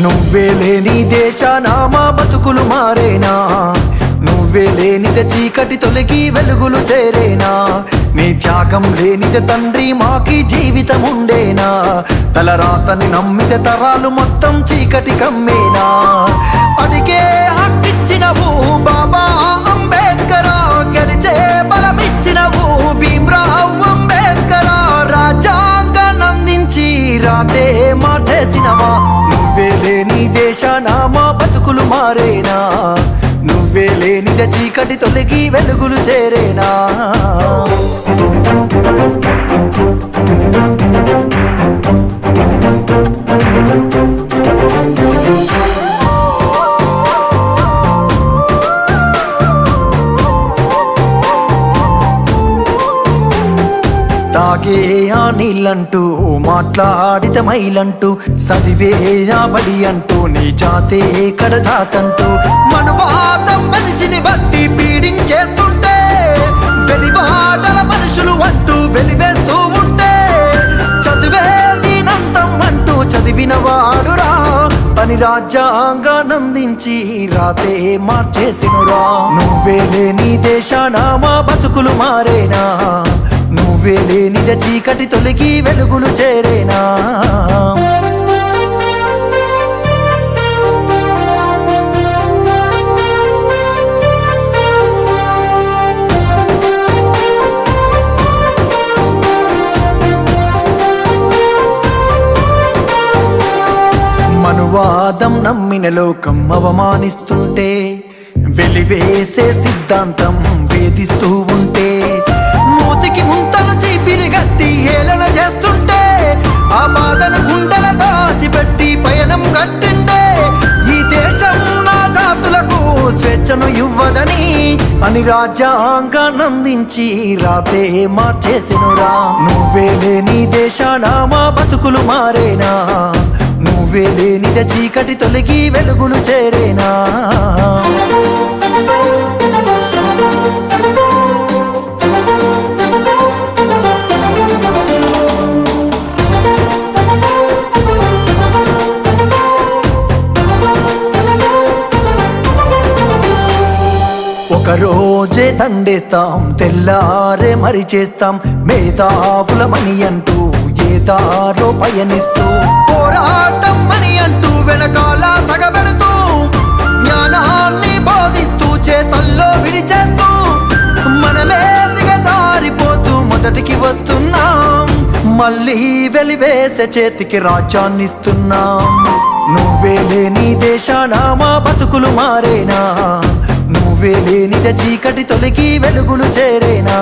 నువ్వే లేని దేశాన మా బతుకులు మారేనా, నువ్వే లేనిద చీకటి తొలగి వెలుగులు చేరేనా, నీ త్యాగం లేనిద తండ్రి మాకి జీవితం ఉండేనా, తలరాతని నమ్మితే తరాలు మొత్తం చీకటి కమ్మేనా. అదికే హక్కిచ్చినవు బాబా అంబేద్కర్, గెలిచే బలమిచ్చినవు భీమ్రావ్ అంబేద్కర్, రాజ్యాంగాన్నందించి రాతే మార్చేసినవా. నువ్వే లేని దేశాన మా బతుకులు మారేనా, నువ్వే లేనిద చీకటి తొలగి వెలుగులు చేరేనా. తాగే ఆ నీళ్ళంటూ మాట్లాడితే మైలంటూ, చదివే ఆ బడి అంటూ నీ జాతే కడ జాతంటూ, మనువాదం మనిషిని బట్టి పీడించేస్తుంటే, వెలివాడల మనుషులు అంటూ వెలివేస్తూ ఉంటే, చదివే దీనంతం అంటూ చదివిన వాడురా పని రాజ్యాంగాన్నందించి రాతే మార్చేసినురా. నువ్వే లేని దేశాన మా బతుకులు మారేనా, నువ్వే లేనిద చీకటి తొలగి వెలుగులు చేరేనా. మనువాదం నమ్మిన లోకం అవమానిస్తుంటే, వెలివేసే సిద్ధాంతం వేధిస్తూ ఉంటే, మూతికి ముంతలు చీపిరి గట్టి హేళన చేస్తుంటే, ఆ బాధను గుండెల దాచిపెట్టి పయనం కట్టిండే, ఈ దేశం నా జాతులకు స్వేచ్ఛను ఇవ్వదని అని రాజ్యాంగాన్నందించి రాతే మార్చేసినురా. నువ్వే లేని దేశాన మా బతుకులు మారేనా, నువ్వే లేనిద చీకటి తొలగి వెలుగులు చేరేనా. ఒక రోజే దండేస్తాం, తెల్లారే మరి చేస్తాం, మేధావులమని అంటూ ఏ దారో పయనిస్తూ, పోరాటం అని అంటూ వెనకాల సగబెడుతూ, జ్ఞానాన్ని బోధిస్తూ చేతల్లో విడిచేస్తూ, మనమే దిగజారిపోతూ మొదటికి వస్తున్నాం, మళ్ళీ వెలివేసే చేతికి రాజ్యాన్నిస్తున్నాం. నువ్వే లేని దేశాన మా బతుకులు మారేనా, నువ్వే లేనిద చీకటి తొలగి వెలుగులు చేరేనా.